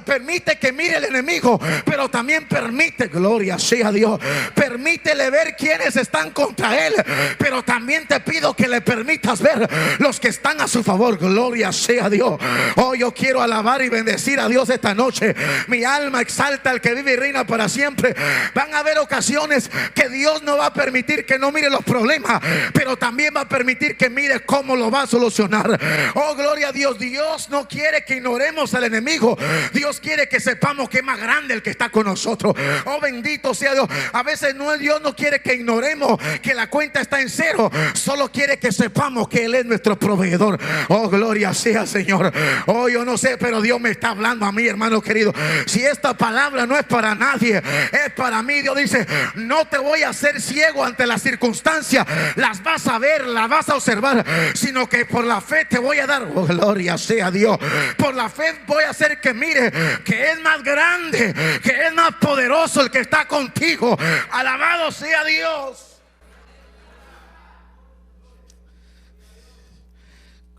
Permite que mire el enemigo, pero también permite, gloria sea a Dios, permítele ver quiénes están contra él, pero también te pido que le permitas ver los que están a su favor. Gloria sea a Dios. Oh, yo quiero alabar y bendecir a Dios esta noche. Mi alma exalta al que vive y reina para siempre. Van a haber ocasiones que Dios no va a permitir que no mire los problemas, pero también va a permitir que mire cómo lo va a solucionar. Oh, gloria a Dios. Dios no quiere que ignoremos al enemigo. Dios quiere que sepamos que es más grande el que está con nosotros. Oh, bendito sea Dios. A veces Dios no quiere que ignoremos que la cuenta está en cero. Solo quiere que sepamos que Él es nuestro proveedor. Oh, gloria sea, Señor. Oh, yo no sé, pero Dios me está hablando a mí, hermano querido. Si esta palabra no es para nadie, es para mí. Dios dice: no te voy a hacer ciego ante las circunstancias. Las vas a ver, las vas a observar, sino que por la fe te voy a dar. Oh, gloria sea Dios. Por la fe voy a hacer que mire que es más grande, que es más poderoso el que está contigo. Alabado sea Dios.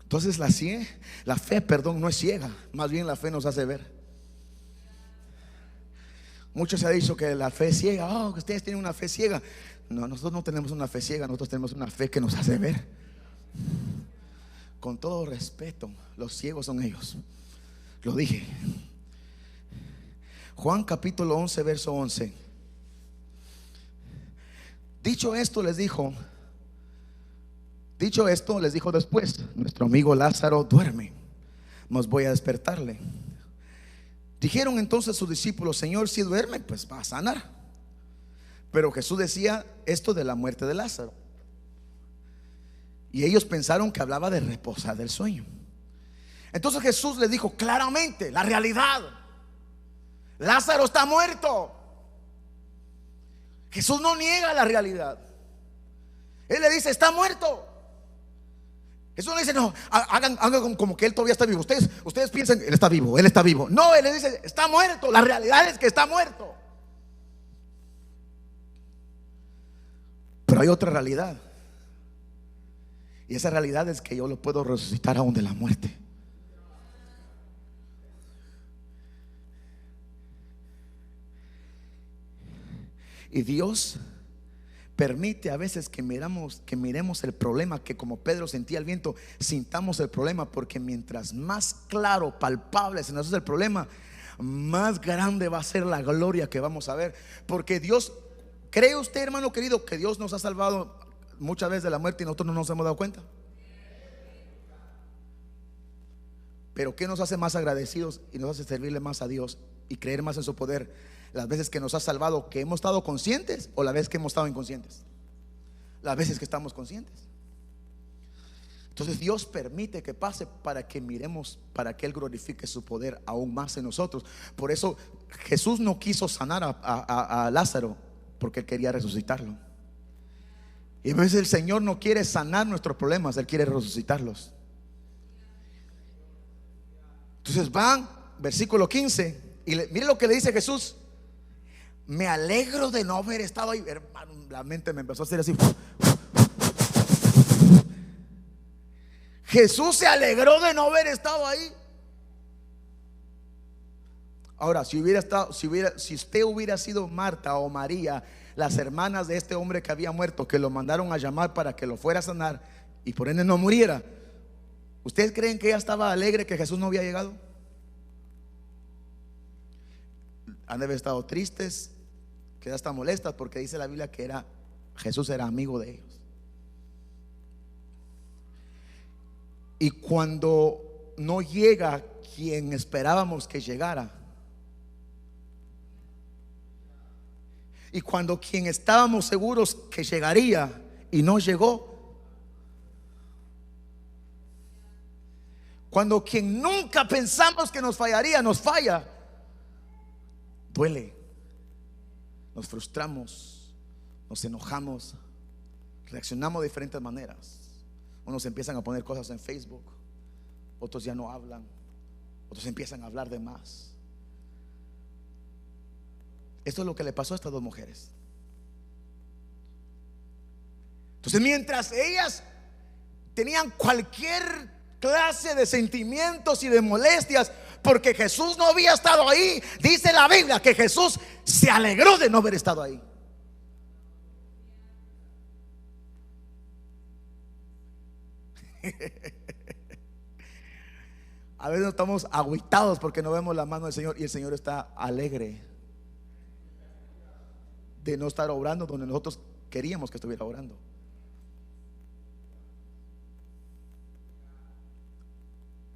Entonces la fe, no es ciega, más bien la fe nos hace ver. Muchos se ha dicho que la fe es ciega. Oh, que ustedes tienen una fe ciega. No, nosotros no tenemos una fe ciega, nosotros tenemos una fe que nos hace ver. Con todo respeto, los ciegos son ellos. Lo dije. Juan capítulo 11, verso 11. Dicho esto les dijo después: nuestro amigo Lázaro duerme, mas voy a despertarle. Dijeron entonces sus discípulos: Señor, si duerme, pues va a sanar. Pero Jesús decía esto de la muerte de Lázaro, y ellos pensaron que hablaba de reposar del sueño. Entonces Jesús les dijo claramente la realidad: Lázaro está muerto. Jesús no niega la realidad. Él le dice: está muerto. Jesús no dice, no, hagan como que Él todavía está vivo. Ustedes piensan, Él está vivo, Él está vivo. No, Él le dice, está muerto. La realidad es que está muerto. Pero hay otra realidad. Y esa realidad es que yo lo puedo resucitar aún de la muerte. Y Dios permite a veces que miremos el problema, que como Pedro sentía el viento, sintamos el problema, porque mientras más claro, palpable se nos hace el problema, más grande va a ser la gloria que vamos a ver. Porque Dios, ¿cree usted, hermano querido, que Dios nos ha salvado muchas veces de la muerte y nosotros no nos hemos dado cuenta? Pero ¿qué nos hace más agradecidos y nos hace servirle más a Dios y creer más en su poder? Las veces que nos ha salvado, que hemos estado conscientes, o la vez que hemos estado inconscientes. Las veces que estamos conscientes. Entonces Dios permite que pase para que miremos, para que Él glorifique su poder aún más en nosotros. Por eso Jesús no quiso sanar a Lázaro, porque Él quería resucitarlo. Y a veces el Señor no quiere sanar nuestros problemas, Él quiere resucitarlos. Entonces van, versículo 15, y mire lo que le dice Jesús: me alegro de no haber estado ahí. Hermano, la mente me empezó a hacer así. Jesús se alegró de no haber estado ahí. Ahora, si usted hubiera sido Marta o María, las hermanas de este hombre que había muerto, que lo mandaron a llamar para que lo fuera a sanar y por ende no muriera, ¿ustedes creen que ella estaba alegre que Jesús no había llegado? Han de haber estado tristes, que hasta molestas, porque dice la Biblia que Jesús era amigo de ellos. Y cuando no llega quien esperábamos que llegara, y cuando quien estábamos seguros que llegaría y no llegó, cuando quien nunca pensamos que nos fallaría nos falla, duele. Nos frustramos, nos enojamos, reaccionamos de diferentes maneras. Unos empiezan a poner cosas en Facebook, otros ya no hablan, otros empiezan a hablar de más. Esto es lo que le pasó a estas dos mujeres. Entonces, mientras ellas tenían cualquier clase de sentimientos y de molestias porque Jesús no había estado ahí, dice la Biblia que Jesús se alegró de no haber estado ahí. A veces estamos agüitados porque no vemos la mano del Señor, y el Señor está alegre de no estar obrando donde nosotros queríamos que estuviera obrando.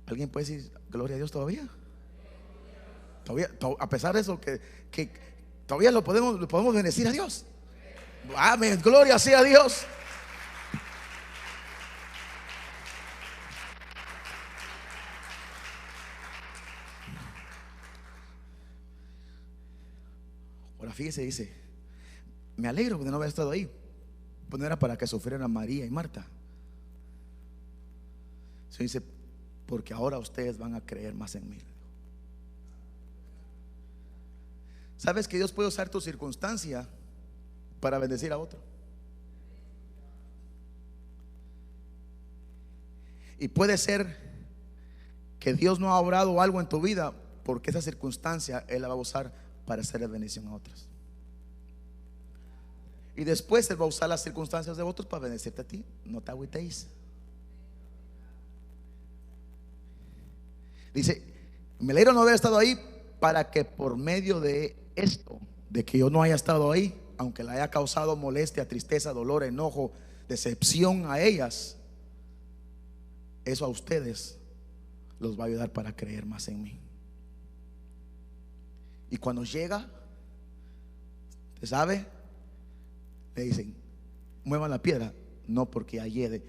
¿Alguien puede decir gloria a Dios todavía? A pesar de eso, que todavía lo podemos bendecir a Dios. Amén, gloria sea a Dios. Ahora fíjese, dice: me alegro de no haber estado ahí. Pues no era para que sufrieran María y Marta. Se dice: porque ahora ustedes van a creer más en mí. ¿Sabes que Dios puede usar tu circunstancia para bendecir a otro? Y puede ser que Dios no ha obrado algo en tu vida porque esa circunstancia Él la va a usar para hacerle bendición a otros. Y después Él va a usar las circunstancias de otros para bendecirte a ti. No te agüitéis. Dice: me alegro no haber estado ahí, para que por medio de esto, de que yo no haya estado ahí, aunque le haya causado molestia, tristeza, dolor, enojo, decepción a ellas, eso a ustedes los va a ayudar para creer más en mí. Y cuando llega, ¿usted sabe? Le dicen: muevan la piedra. No, porque ya hiede.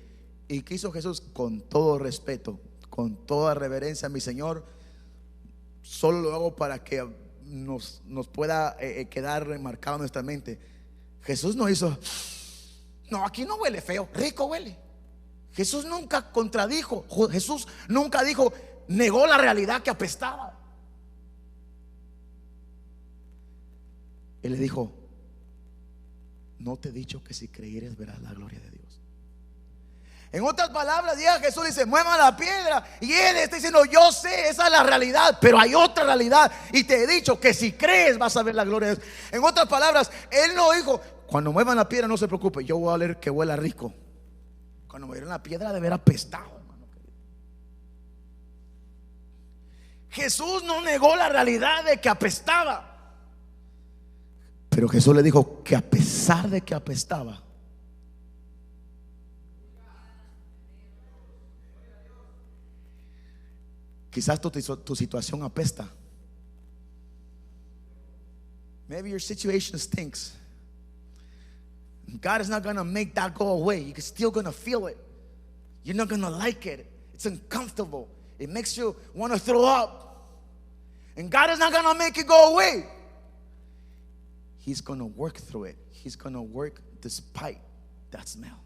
¿Y qué hizo Jesús? Con todo respeto, con toda reverencia: mi Señor, solo lo hago para que nos pueda quedar remarcado en nuestra mente. Jesús no hizo: no, aquí no huele feo, rico huele. Jesús nunca contradijo, Jesús nunca dijo, negó la realidad que apestaba. Él le dijo: no te he dicho que si creyeres verás la gloria de Dios. En otras palabras, Jesús dice: mueva la piedra. Y él está diciendo: yo sé, esa es la realidad, pero hay otra realidad, y te he dicho que si crees vas a ver la gloria de Dios. En otras palabras, él no dijo: cuando muevan la piedra no se preocupe, yo voy a leer que huela rico. Cuando movieron la piedra de haber apestado, hermano. Jesús no negó la realidad de que apestaba, pero Jesús le dijo que a pesar de que apestaba, quizás tu situación apesta. Maybe your situation stinks. God is not going to make that go away. You're still going to feel it. You're not going to like it. It's uncomfortable. It makes you want to throw up. And God is not going to make it go away. He's going to work through it. He's going to work despite that smell.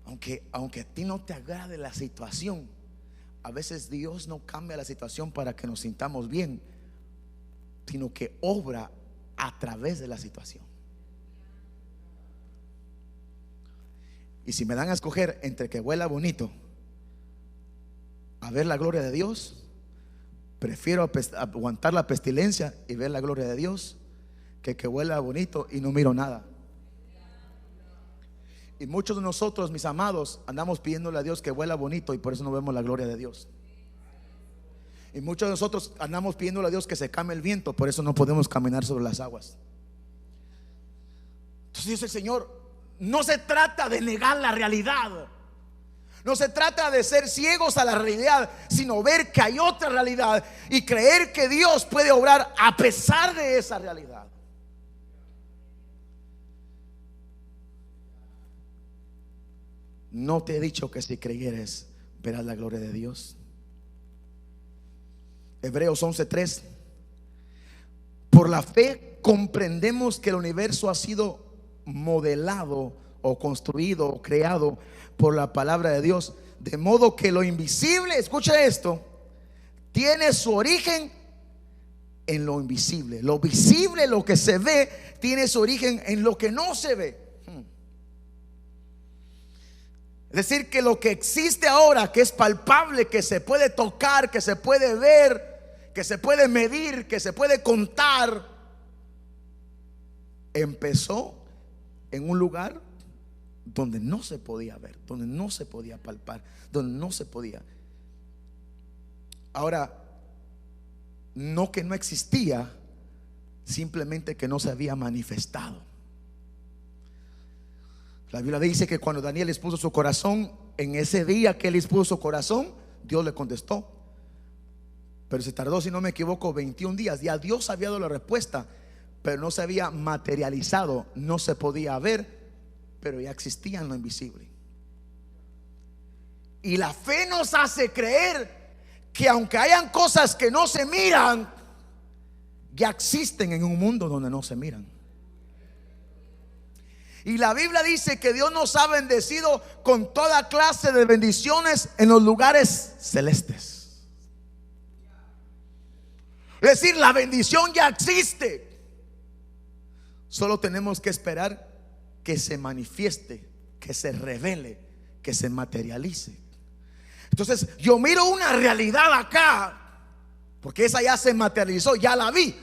Aunque a ti no te agrade la situación, a veces Dios no cambia la situación para que nos sintamos bien, sino que obra a través de la situación. Y si me dan a escoger entre que huela bonito a ver la gloria de Dios, prefiero aguantar la pestilencia y ver la gloria de Dios que huela bonito y no miro nada. Y muchos de nosotros, mis amados, andamos pidiéndole a Dios que huela bonito y por eso no vemos la gloria de Dios. Y muchos de nosotros andamos pidiéndole a Dios que se calme el viento, por eso no podemos caminar sobre las aguas. Entonces dice el Señor: no se trata de negar la realidad, no se trata de ser ciegos a la realidad, sino ver que hay otra realidad y creer que Dios puede obrar a pesar de esa realidad. No te he dicho que si creyeres verás la gloria de Dios. Hebreos 11:3. Por la fe comprendemos que el universo ha sido modelado o construido o creado por la palabra de Dios, de modo que lo invisible, escucha esto, tiene su origen en lo invisible. Lo visible, lo que se ve, tiene su origen en lo que no se ve. Es decir, que lo que existe ahora, que es palpable, que se puede tocar, que se puede ver, que se puede medir, que se puede contar, empezó en un lugar donde no se podía ver, donde no se podía palpar, donde no se podía. Ahora, no que no existía, simplemente que no se había manifestado. La Biblia dice que cuando Daniel expuso su corazón, en ese día que él expuso su corazón, Dios le contestó. Pero se tardó, si no me equivoco, 21 días. Ya Dios había dado la respuesta, pero no se había materializado, no se podía ver, pero ya existía en lo invisible. Y la fe nos hace creer que aunque hayan cosas que no se miran, ya existen en un mundo donde no se miran. Y la Biblia dice que Dios nos ha bendecido con toda clase de bendiciones en los lugares celestes. Es decir, la bendición ya existe. Solo tenemos que esperar que se manifieste, que se revele, que se materialice. Entonces yo miro una realidad acá, porque esa ya se materializó, ya la vi,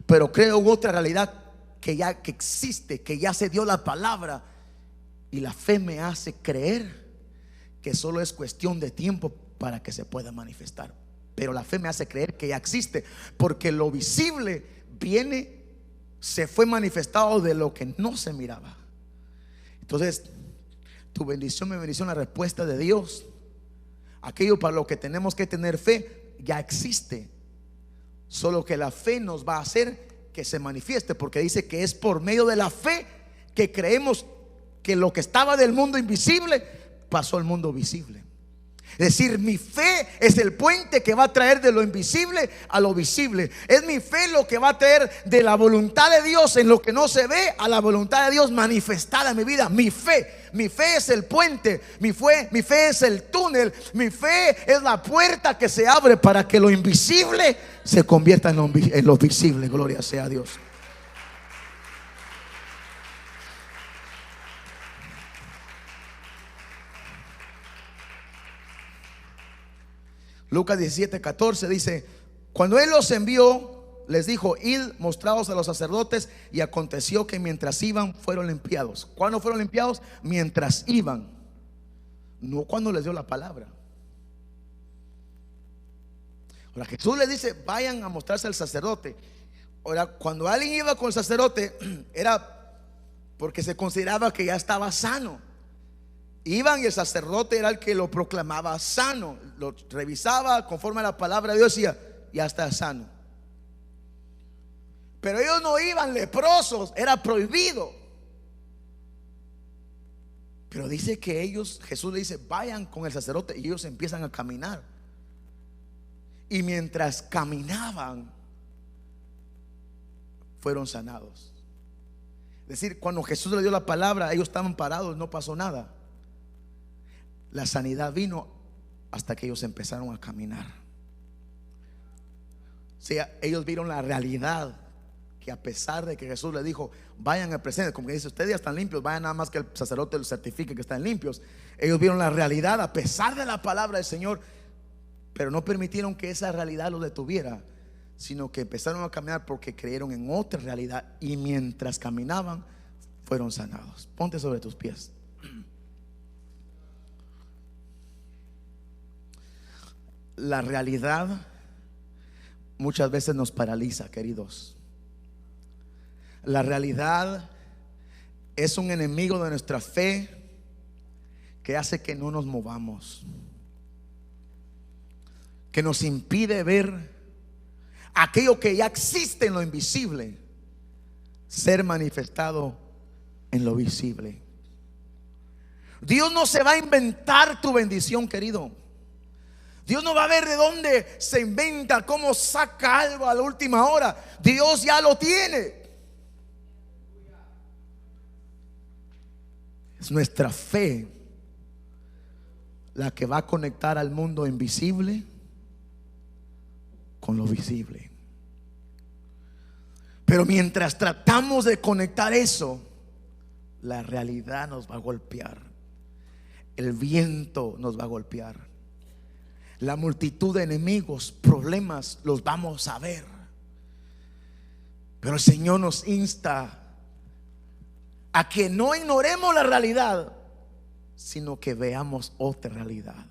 pero creo en otra realidad que ya que existe, que ya se dio la palabra, y la fe me hace creer que solo es cuestión de tiempo para que se pueda manifestar. Pero la fe me hace creer que ya existe, porque lo visible viene, se fue manifestado de lo que no se miraba. Entonces tu bendición, mi bendición, la respuesta de Dios, aquello para lo que tenemos que tener fe, ya existe. Solo que la fe nos va a hacer que se manifieste, porque dice que es por medio de la fe que creemos que lo que estaba del mundo invisible pasó al mundo visible. Es decir, mi fe es el puente que va a traer de lo invisible a lo visible. Es mi fe lo que va a traer de la voluntad de Dios en lo que no se ve a la voluntad de Dios manifestada en mi vida. Mi fe es el puente, mi fe es el túnel, mi fe es la puerta que se abre para que lo invisible se convierta en lo visible. Gloria sea a Dios. Lucas 17:14 dice: cuando él los envió, les dijo: id, mostraos a los sacerdotes. Y aconteció que mientras iban, fueron limpiados. ¿Cuándo fueron limpiados? Mientras iban, no cuando les dio la palabra. Ahora Jesús les dice: vayan a mostrarse al sacerdote. Ahora, cuando alguien iba con el sacerdote, era porque se consideraba que ya estaba sano. Iban y el sacerdote era el que lo proclamaba sano, lo revisaba conforme a la palabra de Dios y decía: ya está sano. Pero ellos no iban leprosos, era prohibido. Pero dice que ellos, Jesús le dice: vayan con el sacerdote, y ellos empiezan a caminar. Y mientras caminaban, fueron sanados. Es decir, cuando Jesús le dio la palabra, ellos estaban parados, no pasó nada. La sanidad vino hasta que ellos empezaron a caminar. O sea, ellos vieron la realidad, que a pesar de que Jesús les dijo: vayan al presente, como que dice: ustedes ya están limpios, vayan nada más que el sacerdote los certifique que están limpios. Ellos vieron la realidad a pesar de la palabra del Señor, pero no permitieron que esa realidad los detuviera, sino que empezaron a caminar porque creyeron en otra realidad, y mientras caminaban fueron sanados. Ponte sobre tus pies. La realidad muchas veces nos paraliza, queridos. La realidad es un enemigo de nuestra fe que hace que no nos movamos, que nos impide ver aquello que ya existe en lo invisible ser manifestado en lo visible. Dios no se va a inventar tu bendición, querido. Dios no va a ver de dónde se inventa, cómo saca algo a la última hora. Dios ya lo tiene. Es nuestra fe la que va a conectar al mundo invisible con lo visible. Pero mientras tratamos de conectar eso, la realidad nos va a golpear. El viento nos va a golpear. La multitud de enemigos, problemas, los vamos a ver. Pero el Señor nos insta a que no ignoremos la realidad, sino que veamos otra realidad.